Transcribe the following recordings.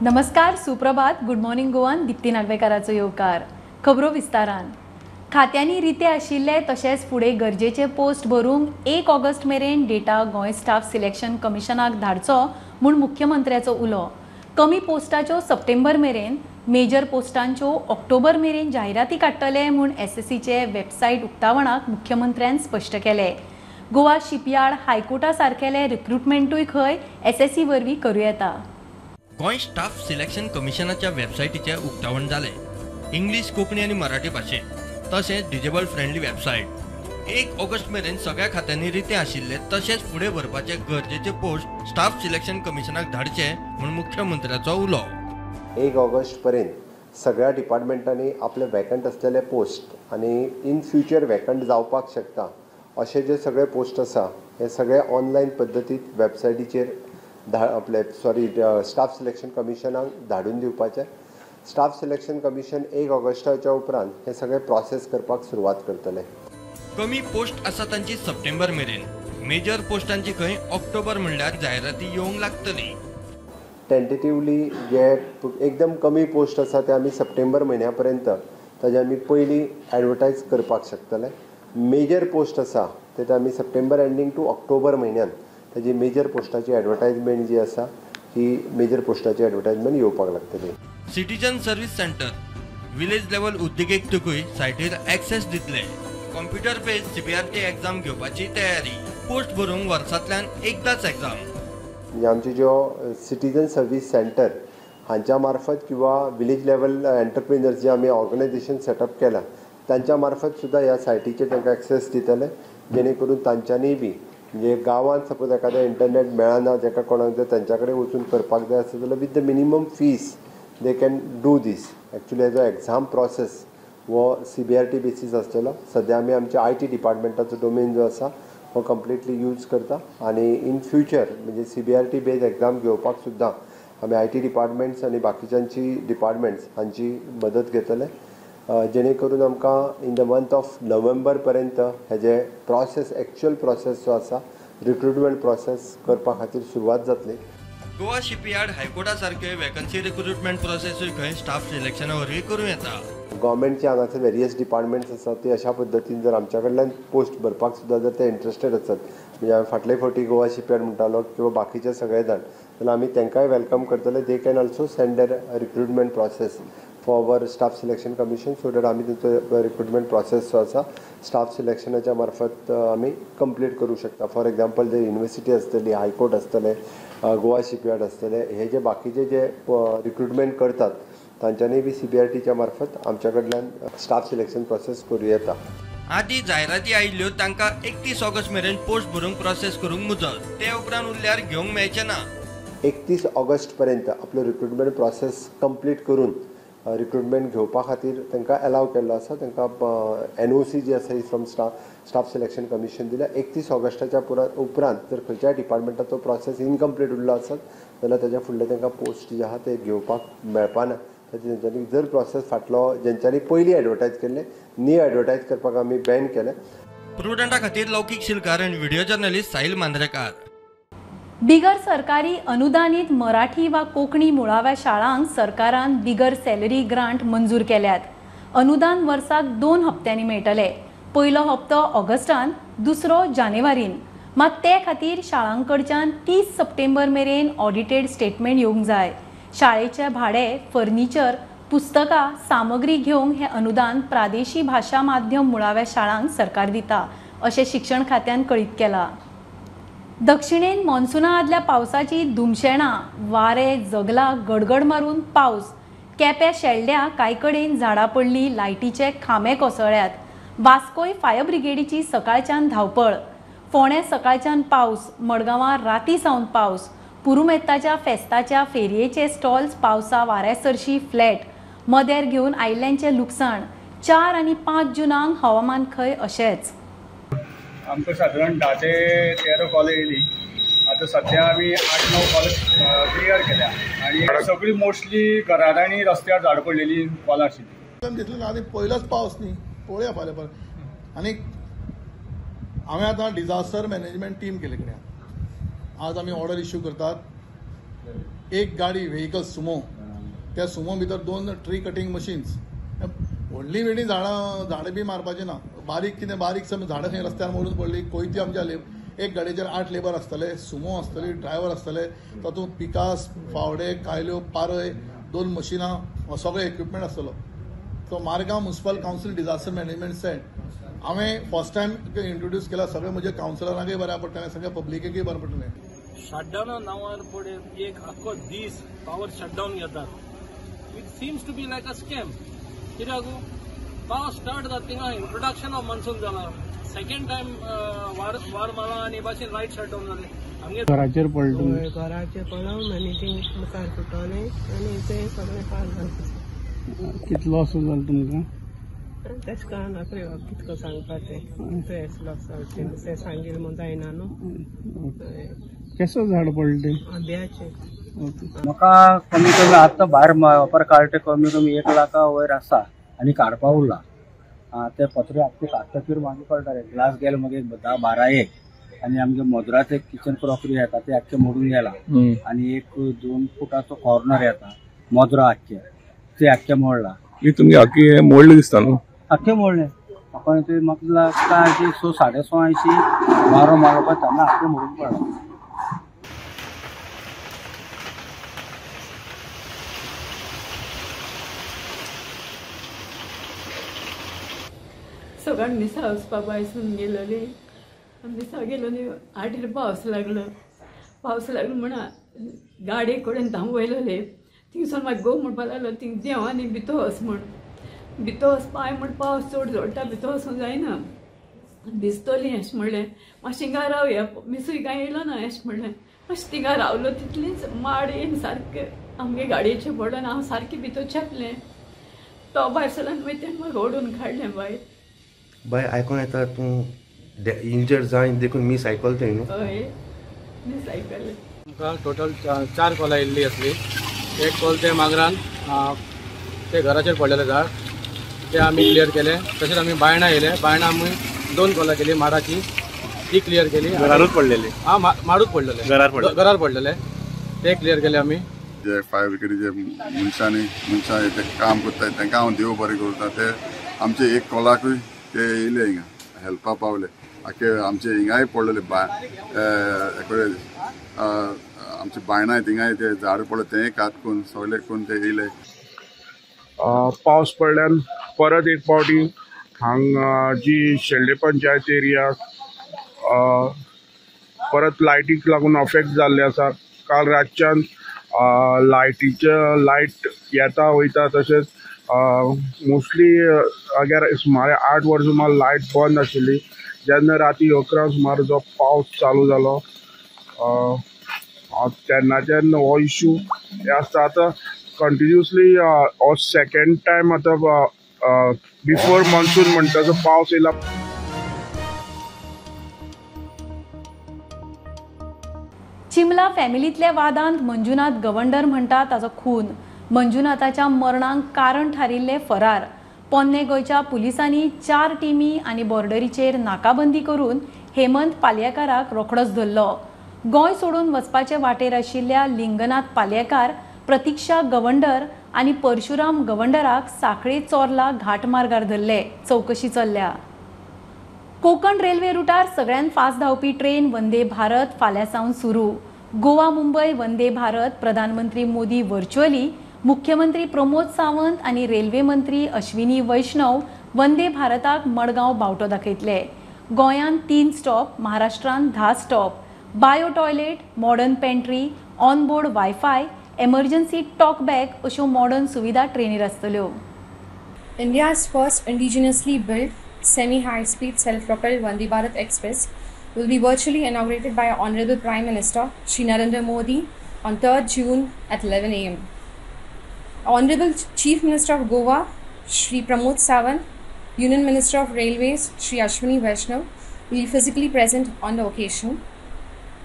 नमस्कार, सुप्रभात. Good morning गोवान. दिप्ती नागवेकाराचो येवकार. खबरो विस्तारान. खात्यांनी रिते आशिल्ले तशेंच फुडें गरजेचे पोस्ट भरूंक 1 ऑगस्ट मेरेन डेटा गोंय स्टाफ सिलेक्शन कमिशनाक धाडचो म्हूण मुख्यमंत्र्याचो उलो. कमी पोस्टाच्यो सप्टेंबर मेरेन, मेजर पोस्टांच्यो ऑक्टोबर मेरेन जायराती काडटले म्हूण एसएससीचे वेबसायट उक्तावणाक मुख्यमंत्र्यान स्पश्ट केले. गोवा शिपयार्ड, हायकोर्टा सारकेले रिक्रुटमेंटूय खंय एसएससी वरवीं करूं येता. गोंय स्टाफ सिलेक्शन कमिशनाच्या वेबसायटीचे उक्तावण जाले. इंग्लीश, कोंकणी आनी मराठी भाशेंत तशेंच डिजेबल फ्रेंडली वेबसायट. 1 ऑगस्ट मेरेन सगळ्या खात्यांनी रिते आशिल्ले तशेंच फुडें भरपाचे गरजेचे पोस्ट स्टाफ सिलेक्शन कमिशनाक धाडचे म्हूण मुख्यमंत्र्याचो उलो. 1 ऑगस्ट पर्यंत सगळ्या डिपार्टमेंटांनी आपले वॅकंट असलेले पोस्ट आनी इन फ्युचर वॅकंट जावपाक शकता असे जे सगळे पोस्ट आसा हे सगळे ऑनलायन पद्दतीत वेबसायटीचेर स्टाफ सिलेक्शन कमिशनाक धाडून दिवपाचे. स्टाफ सिलेक्शन कमिशन 1 ऑगस्टाच्या उपरांत हे सगळे प्रोसेस करपाक सुरवात करतले. कमी पोस्ट आसा तांची सप्टेंबर मेरेन, मेजर पोस्टांची खंय ऑक्टोबर म्हणल्यार जायराती येवंक लागतली. टेंटेटिवली जे एकदम कमी पोस्ट आसा ते आमी सप्टेंबर म्हयन्या पर्यंत ताजे आमी पयलीं एडवर्टायज करपाक शकतले. मेजर पोस्ट आसा ते आमी सप्टेंबर एंडींग टू ऑक्टोबर म्हयन्यान ताजी मेजर पोस्टाची एडवर्टायजमेंट जी आसा ही मेजर पोस्टाची एडवर्टायजमेंट येवपाक लागतली. Citizen service centre, village level उद्देगीकूय सायटीर एक्सेस दितले. कॉम्प्युटर बेस्ड सीबीआरटी एग्जाम घेवपाची तयारी. पोस्ट भरूंक वर्सांतल्यान एकदाच एग्जाम. म्हणजे आमचे ज्यो सिटीजन सर्व्हिस सेंटर हांच्या मार्फत किंवा विलेज लेवल एंटरप्रिनर्स जे आमी ऑर्गनायझेशन सेटअप केला तांच्या मार्फत सुद्धा ह्या सायटीचेर तांकां एक्सेस दितले, जेणे करून तांच्यांनी बी म्हणजे गांवांत सपोज एखाद्या इंटरनेट मेळना जाका कोणाक जर तांच्या कडेन वचून करपाक जाय आसत जाल्यार with the minimum fees they can do these. Actually हेजो एग्जाम प्रोसेस हो CBRT बेसीस आसतलो. सद्या आमी आमच्या IT डिपार्टमेंटाचो डोमेन जो आसा हो कंप्लिटली यूज करता आनी इन फ्युचर म्हणजे CBRT बेस्ड एग्जाम घेवपाक सुद्दां आमी IT डिपार्टमेंट्स आनी बाकीच्यांची डिपार्टमेंट्स हांची मदत घेतले, जेणे करून आमकां in the month of November पर्यंत हेजे प्रोसेस एक्चुअल प्रोसेस जो आसा रिक्रुटमेंट प्रोसेस करपा खातीर सुरवात जातली. गोवा शिपयार्ड, हायकोर्टा सारके वॅकन्सी रिक्रुटमेंट प्रोसेसूय खंय स्टाफ सिलेक्शना वरवीं करूं येता. गव्हर्मेंटचे हांगासर वेरियस डिपार्टमेंट्स आसात ते अशा पद्दतीन जर आमच्या कडल्यान पोस्ट भरपाक सुद्दां जर ते इंट्रस्टेड आसत म्हणजे हांवें फाटले फावटी गोवा शिपयार्ड म्हणटालो किंवा बाकीचे सगळे जाण जाल्यार आमी तांकांय वेलकम करतले. They can also send there recruitment process for our staff selection commission so that आमी तांचो रिक्रुटमेंट प्रोसेस जो आसा स्टाफ सिलेक्शनाच्या मार्फत आमी कंप्लीट करूं शकता. फॉर एग्जाम्पल जर युनिवर्सिटी आसतली, हायकोर्ट आसतले, गोवा शिपयार्ड आसतले, हे जे बाकीचे जे रिक्रुटमेंट करतात तांच्यांनी बी CBRTच्या मार्फत आमच्या कडल्यान स्टाफ सिलेक्शन प्रोसेस करूं येता. आदी जायराती आयिल्ल्यो तांकां 31 ऑगस्ट मेरेन पोस्ट भरूंक प्रोसेस करूंक मुजत. ते उपरांत उरल्यार घेवंक मेळचे ना. 31 ऑगस्ट पर्यंत आपलो रिक्रुटमेंट प्रोसेस कंप्लीट करून रिक्रुटमेंट घेवपा खातीर तांकां अलाव केल्लो आसा. तांकां NOC जी आसा ही फ्रॉम स्टाफ सिलेक्शन कमिशन दिल्या. 31 ऑगस्टाच्या उपरांत जर खंयच्याय डिपार्टमेंटाचो प्रोसेस इनकम्प्लीट उरलो आसत जाल्यार ताच्या फुडले तांकां पोस्ट जे आहा ते घेवपाक मेळपाना. तेंच्यांनी जर प्रोसेस फाटलो जेंच्यांनी पयलीं एडवर्टायज केल्ले नी एडवर्टायज करपाक आमी बॅन केले. प्रुडंटा खातीर लौकीक शिलकार आनी व्हिडिओ जर्नलिस्ट साहिल मांद्रेकार. बिगर सरकारी अनुदानीत मराठी वा कोंकणी मुळाव्या शाळांक सरकारान बिगर सॅलरी ग्रांट मंजूर केल्यात. अनुदान वर्साक 2 हप्त्यांनी मेळटले. पयलो हप्तो ऑगस्टान, दुसरो जानेवारीन. मात ते खातीर शाळांकडच्यान 30 सप्टेंबर मेरेन ऑडिटेड स्टेटमेंट येवंक जाय. शाळेचे भाडे, फर्निचर, पुस्तकां, सामग्री घेवंक हे अनुदान प्रादेशी भाशा माध्यम मुळाव्या शाळांक सरकार दिता, अशें शिक्षण खात्यान कळीत केला. दक्षिणेन मॉन्सुना आदल्या पावसाची धुमशेणां, वारे, जगला, गडगड मारून पावस. केप्यां शेळड्या, कांय कडेन झाडां पडलीं, लायटीचे खांबे कोसळ्ळ्यात. वास्कोय फायर ब्रिगेडीची सकाळच्यान धांवपळ. फोंडे सकाळच्यान पावस, मडगांवां रातीं सावन पावस. पुरुमेत्ताच्या फेस्ताच्या फेरयेचे स्टॉल्स पावसा वाऱ्यासरशी फ्लॅट. मदेर घेवन आयिल्ल्यांचें लुकसाण. 4 आनी 5 जुनाक हवामान खंय अशेंच. आमकां सादारण 10 ते 13 कॉल येयली. आतां सध्या आमी 8-9 कॉल क्लियर केल्या आनी सगळीं मोस्टली घरांत आनी रस्त्यार झाड पडलेली कॉलां आशिल्लीं. घेतलें आनी पयलोच पावस न्ही, पळोवया फाल्यां परत. आनी हांवें आतां डिजास्टर मॅनेजमेंट टीम केले कडेन. आज आमी ऑर्डर इश्यू करतात एक गाडी व्हेकल सुमो, त्या सुमो भितर 2 ट्री कटिंग मशीन्स, व्हडली झाडां बी मारपाची ना, बारीक समज झाडां खंय रस्त्यार मोडून पडली, कोयती आमच्या एक गाडयेचेर 8 लेबर आसतले, सुमो आसतली, ड्रायव्हर आसतले, तातूंत पिकास, फावडे, कायल्यो, पारय, 2 मशिनां, हो सगळो इक्विपमेंट आसतलो. तो Margao municipal council disaster management सेंट हांवें फर्स्ट टायम इंट्रोड्यूस केला. सगळे म्हजे कावन्सिलरांकय बऱ्या पडटलें, सगळ्या पब्लिकेकय बरें पडटलें. शटडाउना नावार पडून एक आख्खो दीस पावर शटडावन घेतात. It seems to be like a scam. कित्याक पावस स्टार्ट जाता थिंगा इंट्रोडक्शन ऑफ मान्सून जाला, सेकंड टायम वार मारला आनी भाशेन लायट शटडावन जाले. आमगे घराचेर पडलो मॅनेजिंग मुखार सुटोले आनी ते सगळें पास जालें. कितलो लॉस जालो तुमकां? तेच कळना कितको सांगपाचें. तेच लॉस जालें ते सांगेल म्हूण जायना न्हू. केसो झाड पडलें? आंब्याचें. म्हाका कमी कमी आतां भायर वापर कार्टे कमी कमी 1 लाखा वयर आसा आनी काडपा उरला. ते पत्रे आख्खे काडटकीर मागीर कळटलें. ग्लास गेले मागीर 10-12 एक आनी आमगे मोदराचे किचन क्रॉकरी येता ते आख्खे मोडून गेला आनी 1-2 फुटाचो कॉर्नर येता मोदरा आख्खे ते आख्खे मोडला. तुमगे आख्खे मोडले दिसता न्हू? आख्खे मोडले. म्हाका लागता 6-6:80 मारो मारपा तेन्ना आख्खे मोडून पडला. सकाळ मिसा वचपा भायसून गेलोली. मिसा गेलो न्ही 8 पावस लागलो म्हण गाडी कडेन हांव वयलोले. थिंगसून म्हाका गो म्हणपा लागलो थिंग देंव आनी भितर वच म्हण. भितर वचपा हांवें म्हण पावस चड जोडटा भितर वचूंक जायना, भिजतली अशें म्हणलें. मातशें थिंगा रावया, मिसूय कांय येयलो ना अशें म्हणलें. मातशें थिंगा रावलो. तितलीच माड येवन सारकें आमगे गाडयेचेर पडून हांव सारकें भितर चेपलें. तो भायर सरल्यान मागीर तें म्हाका ओडून काडलें भायर. बाय आयकून येता तूं इंजर्ड जायन देखून मिस आयकल थंय न्हू? हय मिस आयकलें. आमकां टोटल 4 कॉलां येयल्ली आसली. एक कॉल ते मागरान ते घराचेर पडलेले झाड ते आमी क्लियर केले. तशेंच आमी बायणां येयले. बायणां आमी 2 कॉलां केली माडाची, ती क्लियर केली. घरारूच पडलेली? माडूच पडलेले, घरार पडलेले ते क्लियर केले आमी. जे फायर ब्रिगेडी जे मनशां ते काम करतात तांकां हांव देव बरें करता. ते आमचे एक कॉलाकूय ते येयले हिंगा हेल्पा पावले. आख्खे आमचे हिंगाय पडलेले आमचे बायणां थिंगाय ते झाड पडले तें कात करून सगळे करून ते येयले. पावस पडल्यान परत एक फावटी हांगा जी शेल्डे पंचायत एरिया परत लायटीक लागून अफेक्ट जाल्ले आसा. काल रातच्यान लायट येता वयता. तशेंच मोस्टली अग्यार सुमारे 8 वरां सुमार लायट बंद आशिल्ली. जेन्ना राती 11 सुमार जो पावस चालू जालो तेन्नाच्यान हो इश्यू हे आसता. आतां कंटिन्युअसली हो सेकंड टायम आतां बिफोर मान्सून म्हणटा जो पावस येयला. चिमला फॅमिलींतल्या वादांत मंजुनाथ गवंडर म्हणटा ताचो खून. मंजुनाथाच्या मरणाक कारण थारिल्ले फरार. पोन्ने गोंयच्या पुलिसांनी 4 टिमी आनी बॉर्डरीचेर नाकाबंदी करून हेमंत पालयेकाराक रोखडोच धरलो. गोंय सोडून वचपाचे वाटेर आशिल्ल्या लिंगनाथ पालयेकार, प्रतीक्षा गवंडर आनी परशुराम गवंडराक सांखळे चोरला घाट मार्गार धरले. चवकशी चल्ल्या. कोकण रेल्वे रुटार सगळ्यात फास्ट धांवपी ट्रेन वंदे भारत फाल्यां सावन सुरू. गोवा मुंबय वंदे भारत प्रधानमंत्री मोदी व्हर्च्युअली, मुख्यमंत्री प्रमोद सावंत आनी रेल्वे मंत्री अश्विनी वैष्णव वंदे भारताक मडगांव बावटो दाखयतले. गोंयांत 3 स्टॉप, महाराष्ट्रांत 10 stop. Bio toilet, modern pantry, onboard wifi, emergency talk bag अश्यो मॉडर्न सुविधा ट्रेनीर आसतल्यो. India's first indigenously built semi-high-speed self-propelled Vande Bharat Express will be virtually inaugurated by Honorable Prime Minister Shri Narendra Modi on 3rd June at 11 a.m. Honorable Chief Minister of Goa Shri Pramod Sawant, Union Minister of Railways Shri Ashwini Vaishnav will be physically present on the occasion.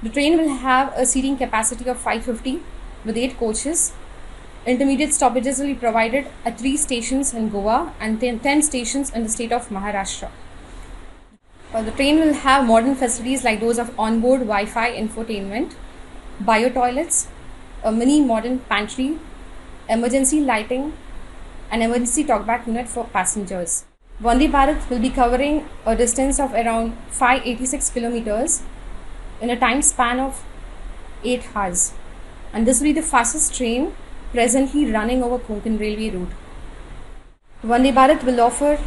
The train will have a seating capacity of 550 with 8 coaches. Intermediate stoppages will be provided at 3 stations in Goa and 10 stations in the state of Maharashtra. The train will have modern facilities like those of onboard Wi-Fi infotainment, bio toilets, a mini modern pantry, emergency lighting, and emergency talkback unit for passengers. Vande Bharat will be covering a distance of around 586 kilometers in a time span of 8 hours. And this will be the fastest train presently running over Konkan Railway route. Vande Bharat will offer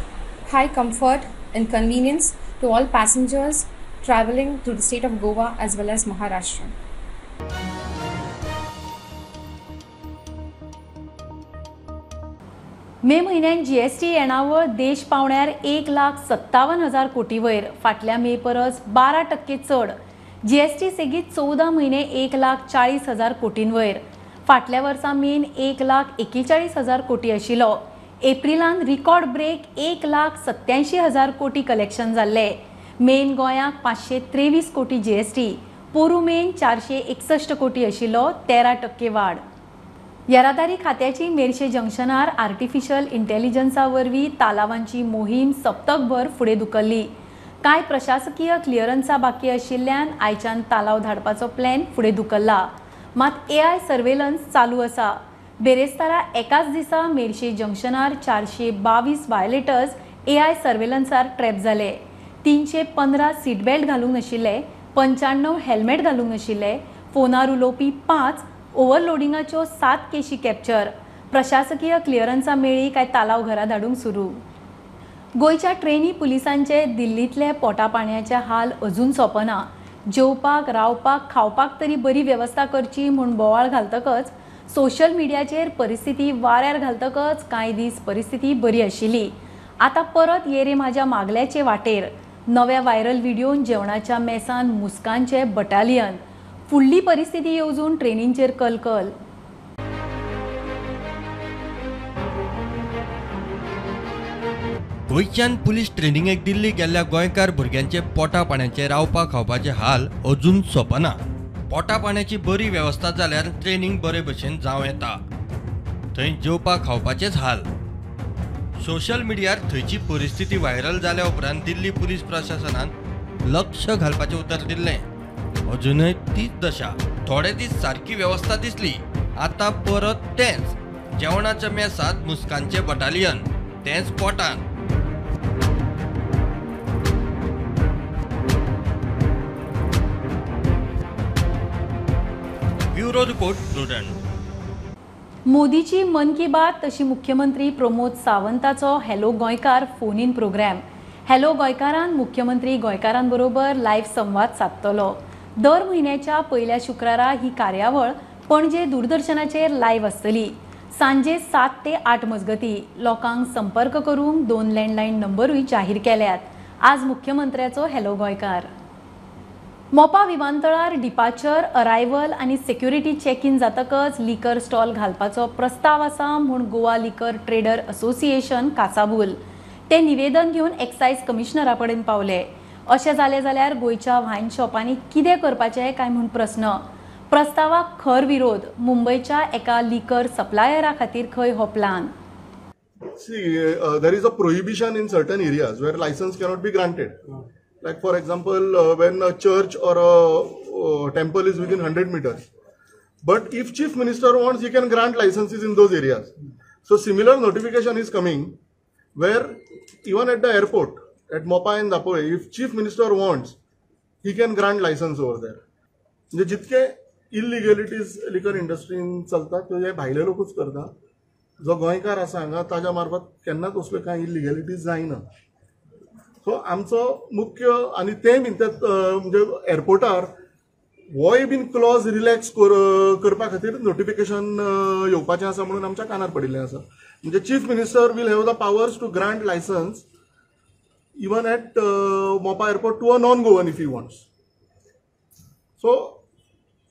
high comfort and convenience to all passengers travelling through the state of Goa as well as Maharashtra. मे म्हयन्यात GST येणावळ देश पावण्यार 1,57,000 कोटी वयर फाटल्या मे परस 12% चड. GST सेगीत 14 म्हयने 1,40,000 कोटीं वयर. फाटल्या वर्सा मेन 1,41,000 कोटी आशिल्लो. एप्रिलान रिकॉर्ड ब्रेक 1,87,000 कोटी कलेक्शन जाल्ले. मेन गोंयाक 523 कोटी GST, पोरू मेन 461 कोटी आशिल्लो, 13% वाड. येरादारी खात्याची मेर्शे जंक्शनार आर्टिफिशियल इंटेलिजन्सा वरवीं तालावांची मोहीम सप्तकभर फुडें धुकल्ली. कांय प्रशासकीय क्लियरन्सा बाकी आशिल्ल्यान आयच्यान तालाव धाडपाचो प्लॅन फुडें धुकल्ला. मात AI सर्वेलन्स चालू आसा. बेरेस्तारा एकाच दिसा मेर्शे जंक्शनार 422 वायलेटर्स AI सर्वेलन्सार ट्रॅप जाले. 315 सीट बेल्ट घालूंक नाशिल्ले, 95 हेल्मेट घालूंक नाशिल्ले, फोनार उलोवपी 5, ओव्हरलोडिंगाच्यो 7 केशी कॅप्चर. प्रशासकीय क्लियरन्सा मेळ्ळी काय तालाव घरा धाडूंक सुरू. गोंयच्या ट्रेनी पुलिसांचे दिल्लींतले पोटापाणयाचे हाल अजून सोंपना. जेवपाक, रावपाक, खावपाक तरी बरी वेवस्था करची म्हूण बोवाळ घालतकच सोशल मिडियाचेर परिस्थिती वाऱ्यार घालतकच कांय दीस परिस्थिती बरी आशिल्ली. आतां परत येरे म्हाज्या मागल्याचे वाटेर. नव्या व्हायरल व्हिडिओन जेवणाच्या मेसान मुस्कांचे बटालियन. फुडली परिस्थिती येवजून ट्रेनींचेर कलकल. गोंयच्यान पुलीस ट्रेनिंगेक दिल्ली गेल्ल्या गोंयकार भुरग्यांचे पोटा पाण्याचे रावपा खावपाचे हाल अजून सोंपना. पोटा पाण्याची बरी वेवस्था जाल्यार ट्रेनिंग बरे भशेन जावं येता. थंय जेवपा खावपाचेच हाल. सोशल मिडियार थंयची परिस्थिती व्हायरल जाल्या उपरांत दिल्ली पुलीस प्रशासनान लक्ष घालपाचें उतर दिल्लें. अजूनय तीच दशा. थोडे दीस सारकी वेवस्था दिसली, आतां परत तेंच. जेवणाच्या मेसात मुस्कांचे बटालियन, तेंच पोटान. Bureau report prudent. मोदीची मन की बात तशी मुख्यमंत्री प्रमोद सावंताचो हॅलो गोंयकार फोन इन प्रोग्राम. हॅलो गोंयकारान मुख्यमंत्री गोंयकारांबरोबर लायव्ह संवाद सादतलो. दर म्हयन्याच्या पयल्या शुक्रारा ही कार्यावळ पणजे दूरदर्शनाचेर लायव्ह आसतली. सांजे 7 ते 8 मजगती. लोकांक संपर्क करूंक 2 लँडलायन नंबरूय जाहीर केल्यात. आज मुख्यमंत्र्याचो हॅलो गोंयकार. मोपा विमानतळार डिपार्चर, अरायव्हल आनी सेक्युरिटी चेक इन जातकच लिकर स्टॉल घालपाचो प्रस्ताव आसा म्हूण गोवा लिकर ट्रेडर असोसिएशन कासाबूल. ते निवेदन घेवन एक्सायज कमिशनरा कडेन पावले. अशें जालें जाल्यार गोंयच्या वायन शॉपांनी कितें करपाचें काय म्हूण प्रस्न. प्रस्तावाक खर विरोध. मुंबयच्या एका लिकर सप्लायरा खातीर खंय हो plan. There is a prohibition in certain areas where license cannot be granted. Like for example, when a church or a temple is within 100 meters. But if Chief Minister wants, he can grant licenses in those areas. So similar notification is coming where even at the airport, at Mopa and Dapore, if Chief Minister wants, he can grant license over there. म्हणजे जितके इलिगॅलिटीज लिकर इंडस्ट्रीन चलतात ते हे भायले लोकूच करता. जो गोंयकार आसा हांगा ताज्या मार्फत केन्नाच असल्यो कांय इलिगॅलिटीज जायना. सो आमचो मुख्य आनी ते बीन म्हणजे एअरपोर्टार होय बीन क्लॉज रिलॅक्स करपा खातीर नोटिफिकेशन येवपाचें आसा म्हणून आमच्या कानार पडिल्लें आसा. म्हणजे chief minister will have the powers to grant licence even at Mopa airport to a non Goan if he wants. So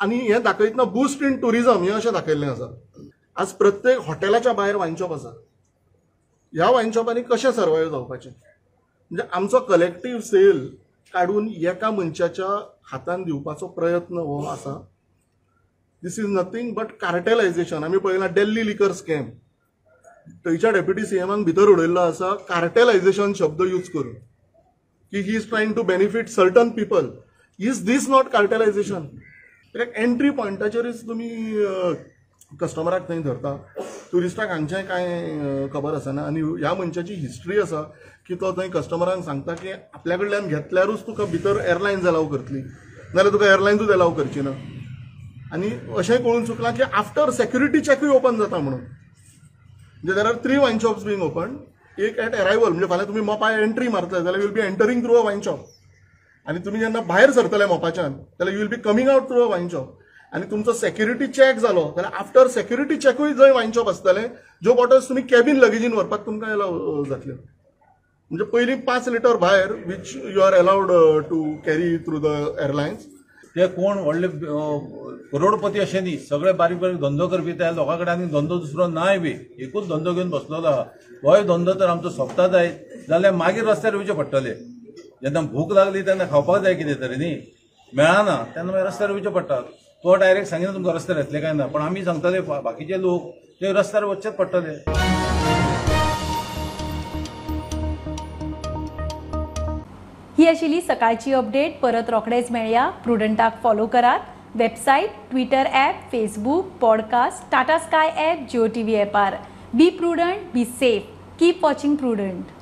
आनी हें दाखयतना बूस्ट इन टुरिझम हें अशें दाखयल्लें आसा. आज प्रत्येक हॉटेलाच्या भायर वायन शॉप आसा. ह्या वायन शॉपांनी कशें सर्वायव जावपाचें. म्हणजे आमचो कलेक्टीव सेल काडून एका मनशाच्या हातान दिवपाचो प्रयत्न हो आसा. दिस इज नथींग बट कार्टेलायझेशन. आमी पळयलां दिल्ली लिकर स्कॅम. थंयच्या डेप्युटी सीएमान भितर उडयल्लो आसा कार्टेलायझेशन शब्द यूज करून की he is trying to benefit certain people. Is this not cartelisation. कित्याक एंट्री पॉयंटाचेरच तुमी कस्टमराक थंय धरता, ट्युरिस्टाक हांगचें कांय खबर आसना आनी ह्या मनशाची हिस्ट्री आसा की तो थंय कस्टमरांक सांगता की आपल्या कडल्यान घेतल्यारूच तुका भितर एअरलायन्स अलाव करतली, नाल्यार तुका एअरलायन्सूच अलाव करची ना. आनी अशेंय कळून चुकलां की आफ्टर सेक्युरिटी चॅकूय ओपन जाता म्हणून. म्हणजे there are 3 wine shops being open. एक एट अरायवल, म्हणजे फाल्यां तुमी मोपाय एंट्री मारतले जाल्यार you'll be entering through a wine shop, आनी तुमी जेन्ना भायर सरतले मोपाच्यान जाल्यार you'll be coming out through a wine shop. आनी तुमचो सेक्युरिटी चॅक जालो जाल्यार आफ्टर सेक्युरिटी चॅकूय जंय वायन शॉप आसतले, ज्यो बॉटल्स तुमी कॅबीन लगेजीन व्हरपाक तुमकां अलाव जातल्यो. म्हणजे पयलीं 5 लिटर भायर which you are allowed to carry through the airlines. ते कोण व्हडले करोडपती अशें न्ही, सगळे बारीक बारीक धंदो करपी त्या लोकां कडेन आनी धंदो दुसरो नाय बी, एकूच धंदो घेवन बसलेलो आहा. होय धंदो तर आमचो सोंपता जाय जाल्यार मागीर रस्त्यार येवचें पडटलें. जेन्ना भूक लागली तेन्ना खावपाक जाय कितें तरी न्ही, मेळना तेन्ना मागीर रस्त्यार येवचें पडटा. तो डायरेक्ट सांगिना तुमकां रस्त्यार येतले काय ना, पण आमी सांगतले बाकीचे लोक ते रस्त्यार वचचेच पडटले. ही आशिल्ली सकाळची अपडेट. परत रोखडेच मेळया. प्रुडंटाक फॉलो करात. Website, Twitter app, Facebook, podcast, Tata Sky app, Jio TV ॲपार. Be Prudent, be safe. Keep watching prudent.